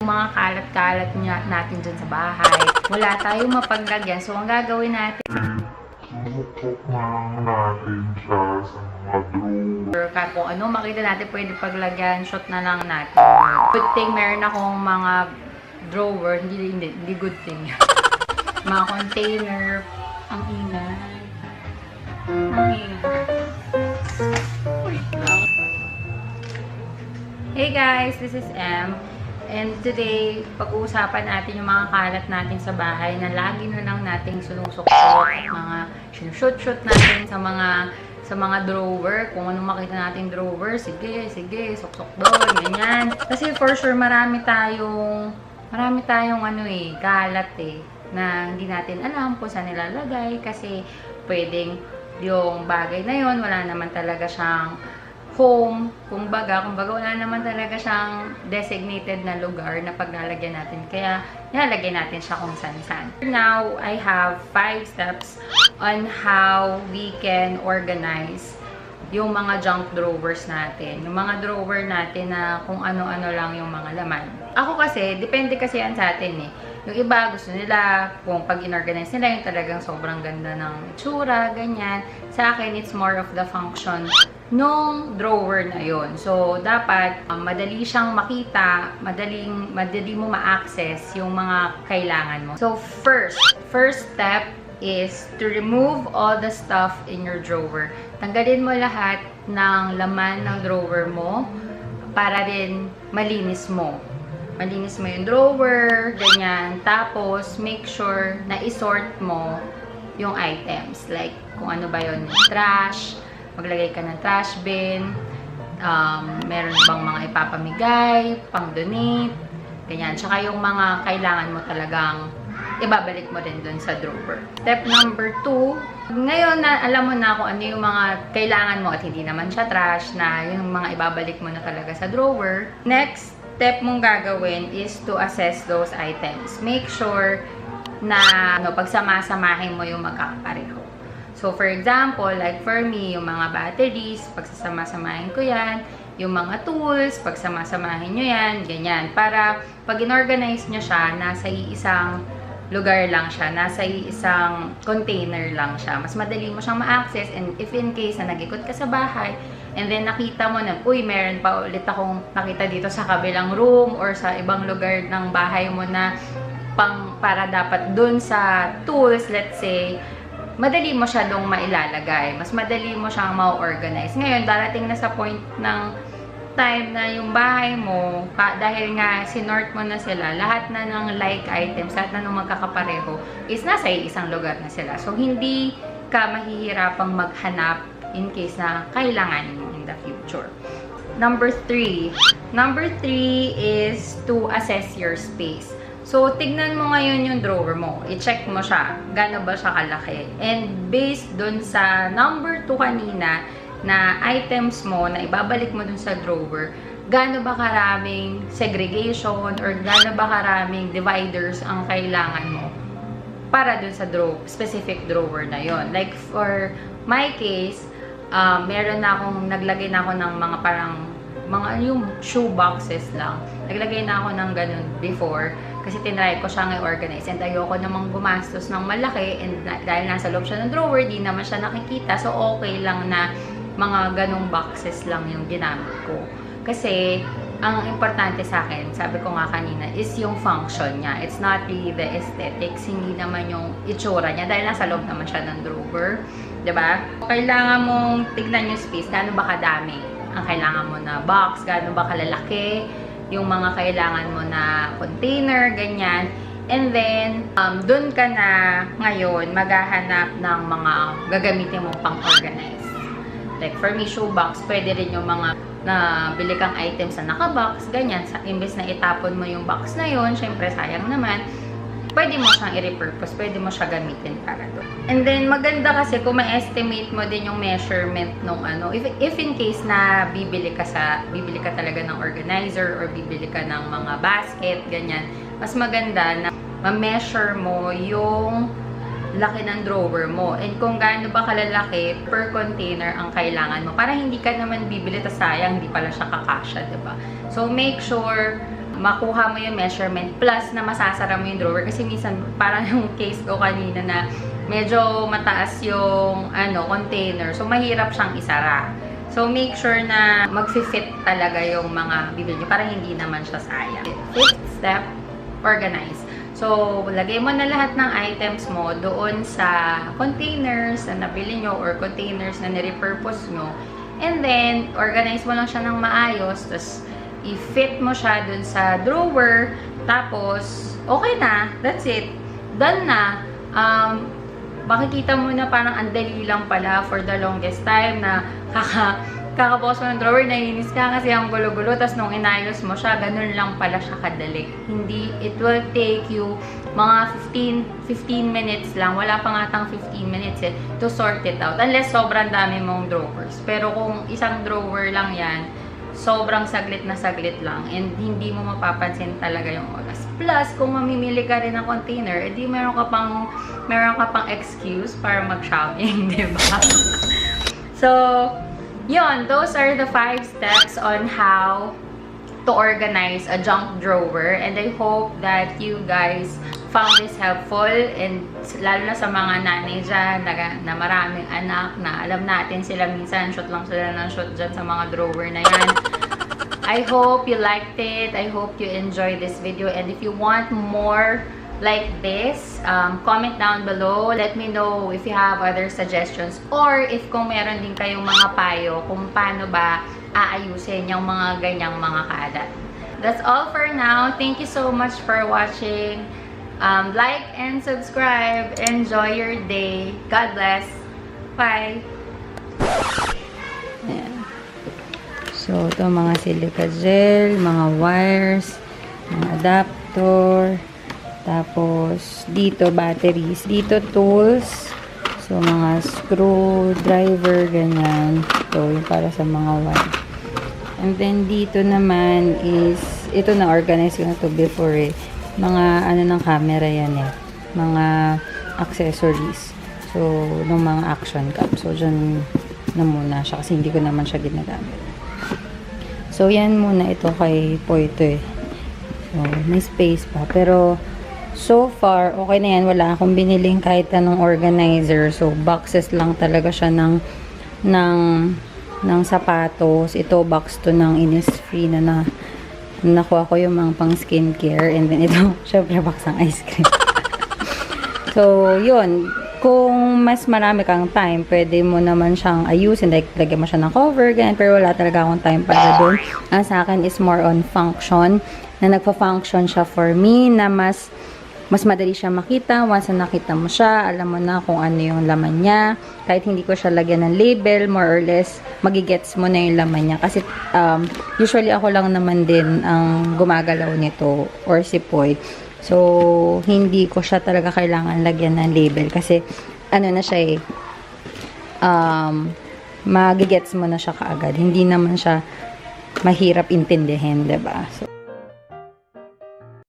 mga kalat-kalat natin dyan sa bahay. Wala tayong mapaglagyan. So, ang gagawin natin, Susukot na lang natin siya sa mga drawer. kahit kung ano makita natin pwede paglagyan, shot na lang natin. Good thing meron akong mga drawer, hindi good thing. Mga container, ang ingay. Ang ingay. Hey guys, this is M. And today, pag-uusapan natin yung mga kalat natin sa bahay na lagi na lang nating sinusukot, mga sinushoot-shoot natin sa mga drawer. Kung ano makita natin drawer, sige, suksok doon, ganyan. Kasi for sure, marami tayong kalat na hindi natin alam kung saan nilalagay. Kasi pwedeng yung bagay na yon wala naman talaga siyang home, kumbaga wala naman talaga siyang designated na lugar na paglalagyan natin. Kaya, nilalagay natin siya kung saan-saan. Now, I have 5 steps on how we can organize yung mga junk drawers natin. Yung mga drawer natin na kung ano-ano lang yung mga laman. Ako kasi, depende kasi yan sa atin eh. Yung iba, gusto nila, kung pag inorganize nila, yung talagang sobrang ganda ng itsura, ganyan. Sa akin, it's more of the function nung drawer na yon. So, dapat madali siyang makita, madali mo ma-access yung mga kailangan mo. So, first step is to remove all the stuff in your drawer. Tanggalin mo lahat ng laman ng drawer mo para rin malinis mo. Malinis mo yung drawer, ganyan. Tapos, make sure na isort mo yung items. Like, kung ano ba yun, trash, maglagay ka ng trash bin, meron bang mga ipapamigay, pang-donate, ganyan. Tsaka yung mga kailangan mo talagang ibabalik mo rin dun sa drawer. Step number 2, ngayon na alam mo na kung ano yung mga kailangan mo at hindi naman siya trash, na yung mga ibabalik mo na talaga sa drawer. Next step mong gagawin is to assess those items. Make sure na pagsama-samahin mo yung magkakapareho. So, for example, like for me, yung mga batteries, pagsasama-samahin ko yan. Yung mga tools, pagsama-samahin nyo yan, ganyan. Para pag inorganize nyo siya, nasa isang lugar lang siya, nasa isang container lang siya. Mas madali mo siyang ma-access, and if in case na nag-ikot ka sa bahay, and then nakita mo na, uy, meron pa ulit akong nakita dito sa kabilang room or sa ibang lugar ng bahay mo na para dapat dun sa tools, let's say, madali mo siya dong mailalagay. Mas madali mo siyang ma-organize. Ngayon, darating na sa point ng time na yung bahay mo, dahil nga sinort mo na sila, lahat na ng like items, lahat na ng magkakapareho, is nasa isang lugar na sila. So, hindi ka mahihirapang maghanap in case na kailangan mo in the future. Number 3 is to assess your space. So, tignan mo ngayon yung drawer mo. I-check mo siya. Gaano ba siya kalaki? And based dun sa number 2 kanina, na items mo na ibabalik mo dun sa drawer, gaano ba karaming segregation or gaano ba karaming dividers ang kailangan mo para dun sa specific drawer na yon. Like for my case, meron na akong, naglagay na ako ng mga parang, yung shoe boxes lang. Naglagay na ako ng ganun before. Kasi tinry ko siyang i-organize and ayoko namang gumastos ng malaki, and dahil nasa loob siya ng drawer, di naman siya nakikita. So, okay lang na mga ganong boxes lang yung ginamit ko. Kasi, ang importante sa akin, sabi ko nga kanina, is yung function niya. It's not really the aesthetics, hindi naman yung itsura niya, dahil nasa loob naman siya ng drawer. Diba? Kailangan mong tignan yung space, gaano ba kadami ang kailangan mo na box, gaano ba kalalaki yung mga kailangan mo na container, ganyan. And then, dun ka na ngayon maghahanap ng mga gagamitin mong pang-organize. Like for me, shoebox, pwede rin yung mga na bili kang items na naka-box, ganyan. Imbes na itapon mo yung box na yun, syempre sayang naman, pwede mo siyang i-repurpose, pwede mo siya gamitin para doon. And then, maganda kasi kung ma-estimate mo din yung measurement nung ano, if in case na bibili ka talaga ng organizer or bibili ka ng mga basket, ganyan, mas maganda na ma-measure mo yung laki ng drawer mo. And kung gaano ba kalalaki per container ang kailangan mo. Para hindi ka naman bibili, tas sayang, hindi pala siya kakasya, diba? So, make sure makuha mo yung measurement plus na masasara mo yung drawer. Kasi minsan, parang yung case ko kanina na medyo mataas yung container. So, mahirap siyang isara. So, make sure na mag-fit talaga yung mga bibili nyo para hindi naman siya sayang. Fifth step, organize. So, lagay mo na lahat ng items mo doon sa containers na nabili nyo or containers na nirepurpose nyo. And then, organize mo lang siya ng maayos. Tapos, i-fit mo siya doon sa drawer. Tapos, okay na. That's it. Done na. Makikita mo na parang ang dali lang pala for the longest time na kakabukas mo ng drawer, naiinis ka kasi ang gulo-gulo, tapos nung inayos mo siya, ganun lang pala siya kadali. Hindi, it will take you mga 15 minutes lang, wala pa nga tang 15 minutes to sort it out. Unless sobrang dami mong drawers. Pero kung isang drawer lang yan, sobrang saglit na saglit lang and hindi mo mapapansin talaga yung oras. Plus, kung mamimili ka rin ng container, edi meron ka pang excuse para mag-shopping, di ba? So, yun, those are the 5 steps on how to organize a junk drawer. And I hope that you guys found this helpful. And lalo na sa mga nanay dyan na maraming anak na alam natin sila minsan, shoot lang sila ng shoot dyan sa mga drawer na yan. I hope you liked it. I hope you enjoyed this video. And if you want more like this, comment down below. Let me know if you have other suggestions or if kung meron din kayong mga payo kung paano ba aayusin yung mga ganyang mga kalat. That's all for now. Thank you so much for watching. Like and subscribe. Enjoy your day. God bless. Bye. Ayan. So, ito mga silica gel, mga wires, mga adapter. Tapos, dito, batteries. Dito, tools. So, mga screwdriver, ganyan. Ito, yung para sa mga wire. And then, dito naman is, ito na-organize ko na to before eh. Mga, ng camera yan eh. Mga accessories. So, ng mga action cam. So, dyan na muna siya kasi hindi ko naman siya ginagamit. So, yan muna ito kay Poito eh. So, may space pa. Pero, so far, okay na yan. Wala akong biniling kahit anong organizer. So, boxes lang talaga siya ng sapatos. Ito, box to ng Innisfree na nakuha ko yung mga pang skincare. And then, ito, syempre, box ng ice cream. So, yun. Kung mas marami kang time, pwede mo naman siyang ayusin. Like, lagyan mo siya ng cover, ganyan. Pero wala talaga akong time para doon. Ang sa akin is more on function. Na nagpa-function siya for me na mas madali siya makita. Once na nakita mo siya, alam mo na kung ano yung laman niya. Kahit hindi ko siya lagyan ng label, more or less, magigets mo na yung laman niya. Kasi, usually ako lang naman din ang gumagalaw nito or si Poy. So, hindi ko siya talaga kailangan lagyan ng label. Kasi, na siya magigets mo na siya kaagad. Hindi naman siya mahirap intindihin, diba? So,